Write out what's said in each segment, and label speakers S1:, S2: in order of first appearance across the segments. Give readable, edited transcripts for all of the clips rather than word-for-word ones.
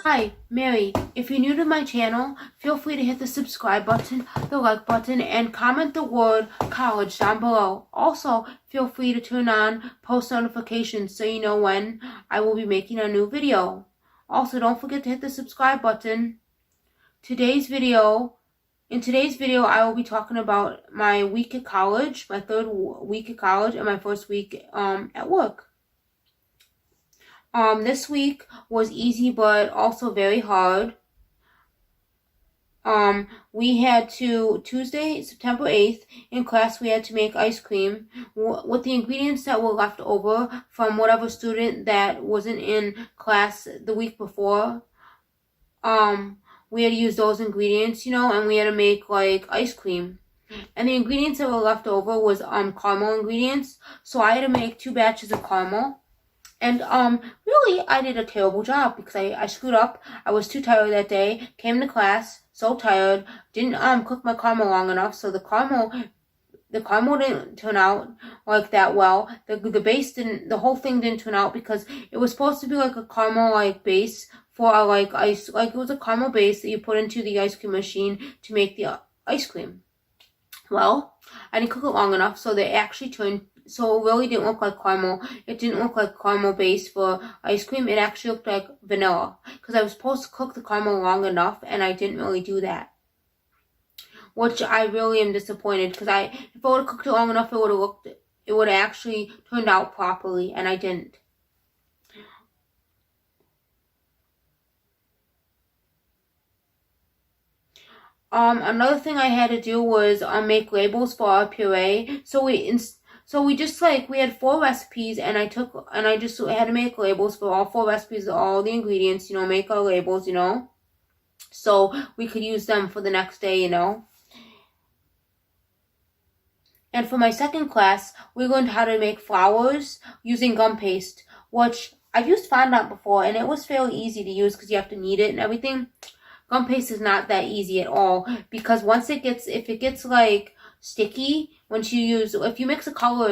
S1: Hi, Mary. If you're new to my channel, feel free to hit the subscribe button, the like button, and comment the word college down below. Also, feel free to turn on post notifications so you know when I will be making a new video. Also, don't forget to hit the subscribe button. In today's video, I will be talking about my week at college, my third week at college, and my first week at work. This week was easy but also very hard. We had to, Tuesday, September 8th, in class we had to make ice cream with the ingredients that were left over from whatever student that wasn't in class the week before. We had to use those ingredients, and we had to make like ice cream. And the ingredients that were left over was caramel ingredients. So I had to make 2 batches of caramel. And really, I did a terrible job because I screwed up. I was too tired that day. Came to class so tired. Didn't cook my caramel long enough, so the caramel didn't turn out like that well. The base didn't. The whole thing didn't turn out because it was supposed to be like a caramel like base for ice. Like it was a caramel base that you put into the ice cream machine to make the ice cream. Well, I didn't cook it long enough, so they actually turned. So it really didn't look like caramel. It didn't look like caramel base for ice cream. It actually looked like vanilla. Because I was supposed to cook the caramel long enough, and I didn't really do that. Which I really am disappointed, because if I would have cooked it long enough, it would have actually turned out properly, and I didn't. Another thing I had to do was make labels for our puree. So we just we had 4 recipes, and I just had to make labels for all 4 recipes, all the ingredients, make our labels, so we could use them for the next day, And for my second class, we learned how to make flowers using gum paste, which I've used fondant before, and it was fairly easy to use because you have to knead it and everything. Gum paste is not that easy at all, because if it gets like sticky, if you mix a color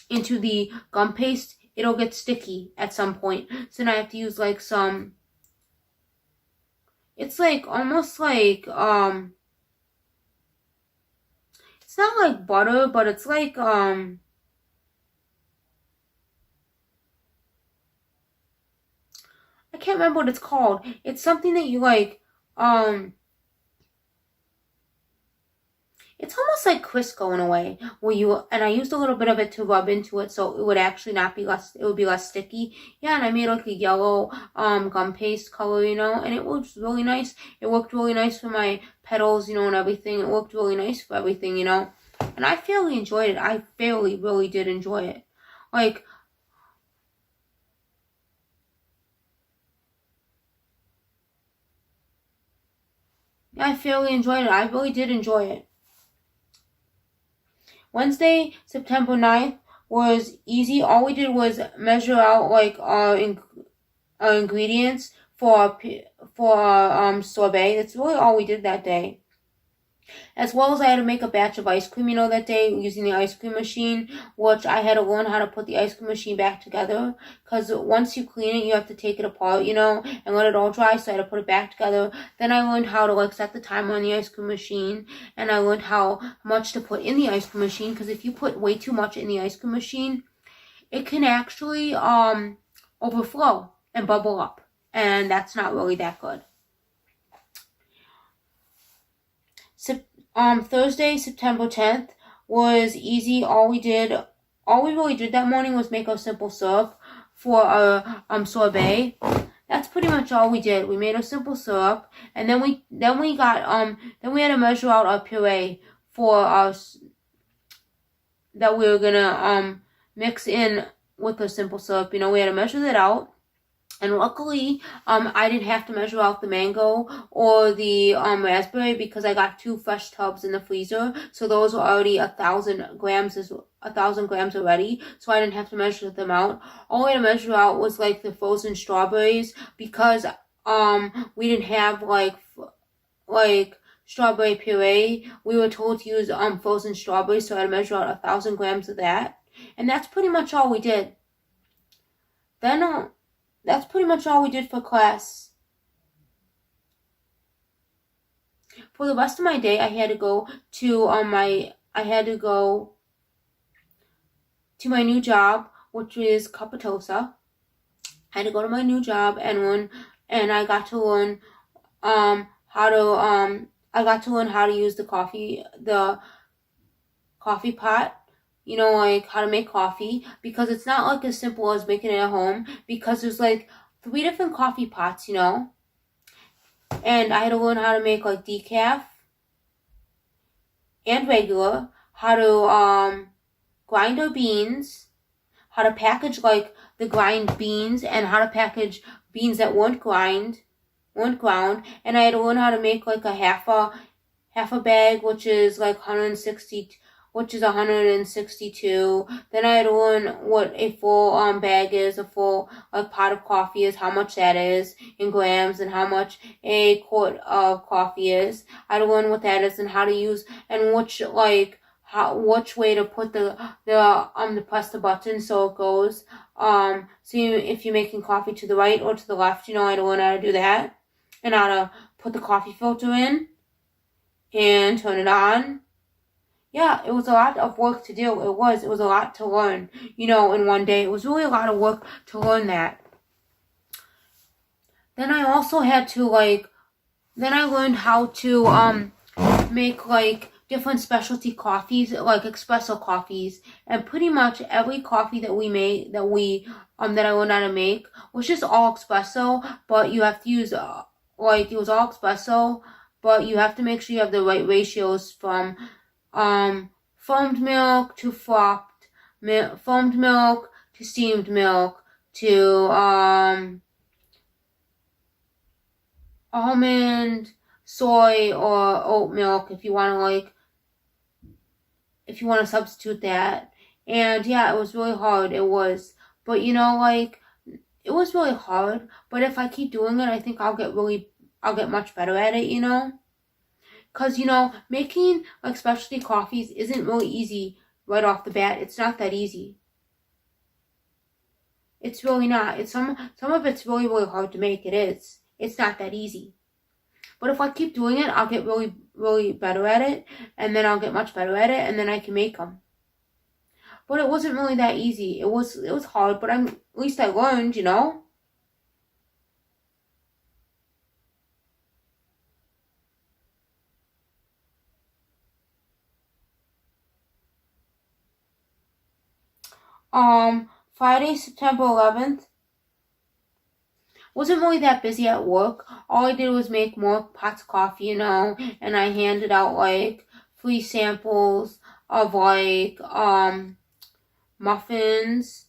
S1: into the gum paste, it'll get sticky at some point. So then I have to use like it's like almost like it's not like butter, but it's like I can't remember what it's called. It's something that you it's almost like Crisco in a way, and I used a little bit of it to rub into it so it would actually it would be less sticky. Yeah, and I made like a yellow gum paste color, and it looks really nice. It worked really nice for my petals, and everything. It worked really nice for everything, and I fairly enjoyed it. I fairly really did enjoy it. I fairly enjoyed it. I really did enjoy it. Wednesday, September 9th was easy. All we did was measure out our ingredients for our sorbet. That's really all we did that day. As well as I had to make a batch of ice cream, that day using the ice cream machine, which I had to learn how to put the ice cream machine back together. Because once you clean it, you have to take it apart, and let it all dry. So I had to put it back together. Then I learned how to set the timer on the ice cream machine, and I learned how much to put in the ice cream machine. Because if you put way too much in the ice cream machine, it can actually overflow and bubble up, and that's not really that good. Thursday, September 10th was easy. All we really did that morning was make our simple syrup for our sorbet. That's pretty much all we did. We made a simple syrup, and then we had to measure out our puree for us that we were gonna mix in with the simple syrup. We had to measure that out. And luckily, I didn't have to measure out the mango or the raspberry because I got 2 fresh tubs in the freezer. So those were already 1,000 grams already. So I didn't have to measure them out. All I had to measure out was the frozen strawberries because we didn't have strawberry puree. We were told to use frozen strawberries, so I had to measure out 1,000 grams of that. And that's pretty much all we did. Then that's pretty much all we did for class. For the rest of my day, I had to go to my new job, which is Capitosa. I had to go to my new job and I got to learn how to use the coffee pot, like how to make coffee, because it's not like as simple as making it at home, because there's like 3 different coffee pots, and I had to learn how to make like decaf and regular, how to grind our beans, how to package like the grind beans, and how to package beans that weren't ground, and I had to learn how to make like a half a bag, which is like 162. Then I had to learn what a full bag is, a full like pot of coffee is, how much that is in grams, and how much a quart of coffee is. I had to learn what that is and how to use and which way to put to press the button so it goes. If you're making coffee to the right or to the left, I had to learn how to do that, and how to put the coffee filter in and turn it on. Yeah, it was a lot of work to do. It was a lot to learn, in one day. It was really a lot of work to learn that. Then I also had to then I learned how to make like different specialty coffees, like espresso coffees, and pretty much every coffee that I learned how to make was just all espresso, but you have to use it was all espresso, but you have to make sure you have the right ratios from foamed milk to frothed milk, foamed milk to steamed milk to almond, soy, or oat milk if you want to substitute that. And yeah, it was really hard. It was, but it was really hard. But if I keep doing it, I think I'll get much better at it. Because, making like specialty coffees isn't really easy right off the bat. It's not that easy. It's really not. It's some of it's really, really hard to make. It is. It's not that easy. But if I keep doing it, I'll get really, really better at it, and then I'll get much better at it, and then I can make them. But it wasn't really that easy. It was hard, but at least I learned, Friday, September 11th, wasn't really that busy at work. All I did was make more pots of coffee, and I handed out like free samples of like muffins,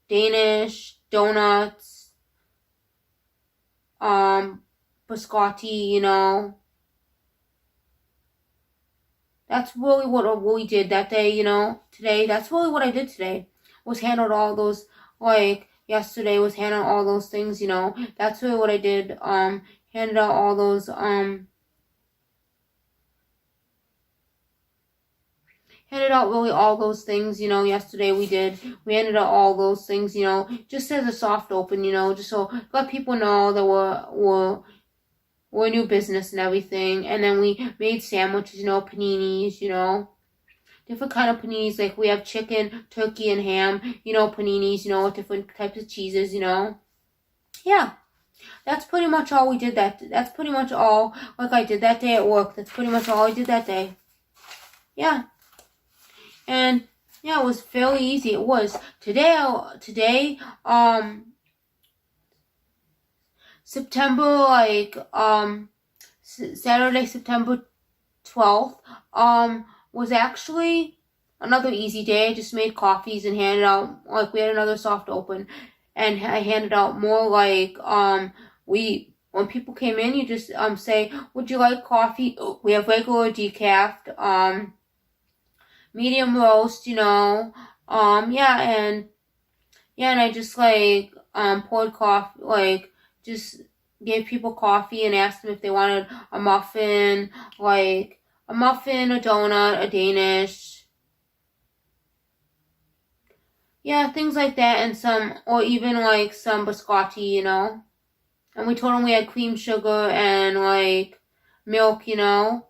S1: Danish, donuts, biscotti, That's really what we did that day, today. That's really what I did today. Was handled all those, like, yesterday was handling all those things, That's really what I did. Handed out all those, handed out really all those things, yesterday we handed out all those things, just as a soft open, just so let people know that we're a new business and everything. And then we made sandwiches, paninis, different kind of paninis, like we have chicken, turkey, and ham, paninis, with different types of cheeses, Yeah. That's pretty much all we did that's pretty much all, like I did that day at work. That's pretty much all I did that day. Yeah. And yeah, it was fairly easy. It was. Today, Saturday, September 12th, was actually another easy day. I just made coffees and handed out, like, we had another soft open, and I handed out more, like, when people came in, you just, say, would you like coffee? We have regular decaf, medium roast, yeah, and I just, like, poured coffee, like, just gave people coffee and asked them if they wanted a muffin, a donut, a Danish. Yeah, things like that, and some, or even like some biscotti, you know. And we told them we had cream sugar and like milk, you know,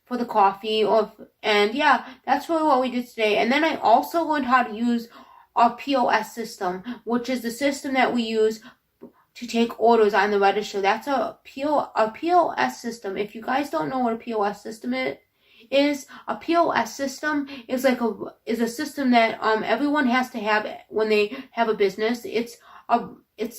S1: for the coffee. And yeah, that's really what we did today. And then I also learned how to use our POS system, which is the system that we use to take orders on the register. That's a POS system. If you guys don't know what a POS system is a POS system is a system that everyone has to have when they have a business. It's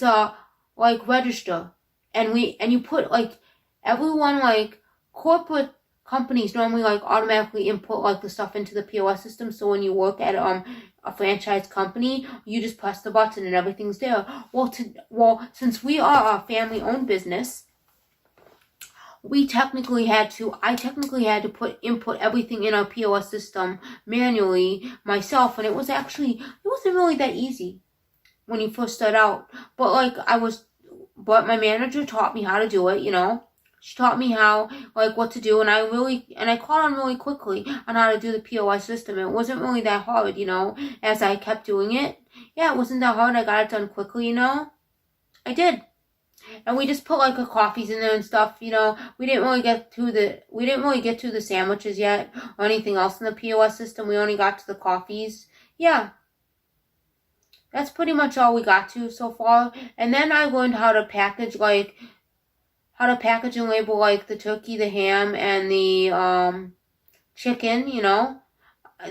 S1: a like register, and you put like everyone, like corporate companies normally like automatically input like the stuff into the POS system. So when you work at a franchise company, you just press the button and everything's there. Well, since we are a family-owned business, I technically had to input everything in our POS system manually myself, and it wasn't really that easy when you first start out. But my manager taught me how to do it, you know. She taught me how, like, what to do, and I caught on really quickly on how to do the POS system. It wasn't really that hard, you know, as I kept doing it. Yeah, it wasn't that hard. I got it done quickly, you know. I did. And we just put like the coffees in there and stuff, you know. We didn't really get to the sandwiches yet or anything else in the POS system. We only got to the coffees. Yeah. That's pretty much all we got to so far. And then I learned how to package and label like the turkey, the ham, and the chicken, you know.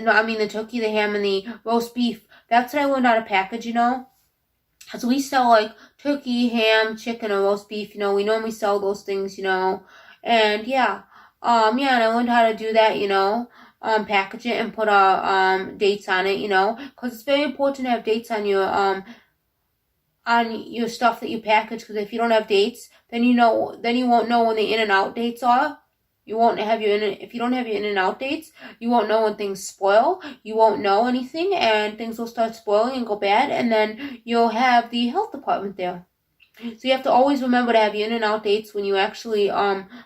S1: No, I mean the turkey, the ham, and the roast beef. That's what I learned how to package, you know. So we sell like turkey, ham, chicken, or roast beef, you know. We normally sell those things, you know. And yeah. And I learned how to do that, you know. Package it and put dates on it, you know. Because it's very important to have dates on your stuff that you package, because if you don't have dates, then you won't know when the in and out dates are. If you don't have your in and out dates, you won't know when things spoil. You won't know anything, and things will start spoiling and go bad, and then you'll have the health department there. So you have to always remember to have your in and out dates when you actually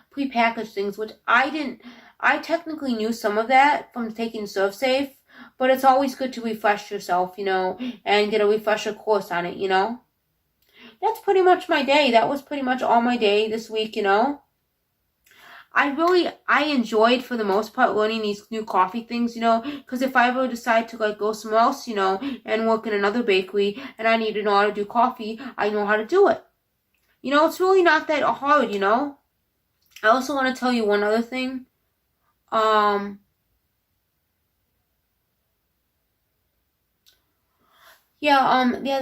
S1: pre-package things, which I didn't. I technically knew some of that from taking ServSafe, but it's always good to refresh yourself, you know, and get a refresher course on it, you know. That's pretty much my day. That was pretty much all my day this week, you know. I enjoyed, for the most part, learning these new coffee things, you know, because if I ever decide to like go somewhere else, you know, and work in another bakery, and I need to know how to do coffee, I know how to do it. You know, it's really not that hard, you know. I also want to tell you one other thing. The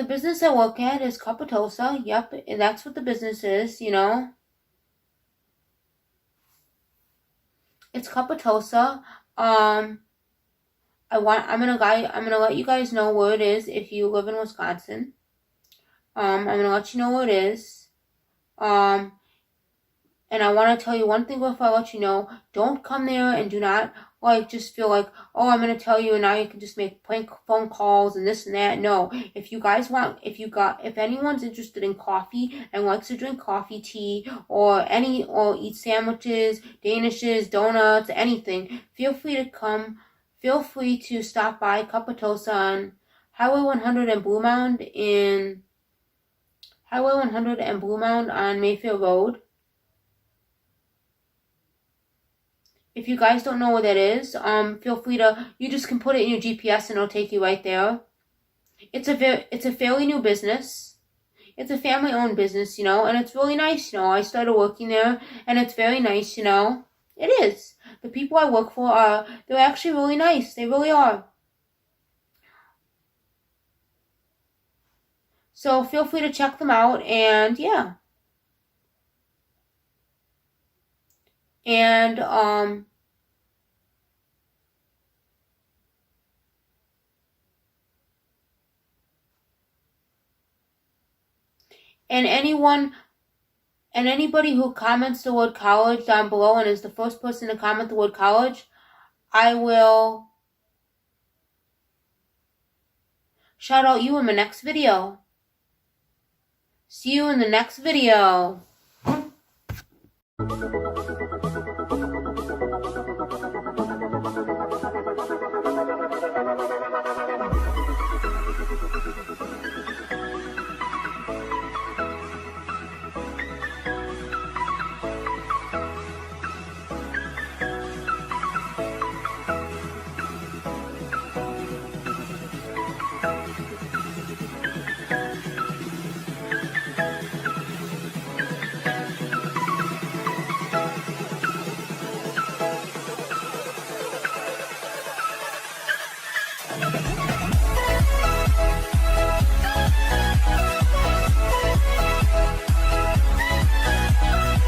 S1: business I work at is Capitosa. Yep, and that's what the business is, you know. It's Capitosa. I'm gonna let you guys know where it is if you live in Wisconsin. I'm gonna let you know where it is. And I want to tell you one thing before I let you know. Don't come there and do not like just feel like, oh, I'm gonna tell you and now you can just make prank phone calls and this and that. No, if anyone's interested in coffee and likes to drink coffee, tea, or eat sandwiches, danishes, donuts, anything, feel free to come. Feel free to stop by Capitosa on Highway 100 and Blue Mound on Mayfair Road. If you guys don't know where that is, feel free to, you just can put it in your GPS and it'll take you right there. It's a fairly new business. It's a family-owned business, you know, and it's really nice, you know. I started working there, and it's very nice, you know. It is. The people I work for they're actually really nice. They really are. So feel free to check them out, and yeah. And anybody who comments the word college down below and is the first person to comment the word college, I will shout out you in my next video. See you in the next video.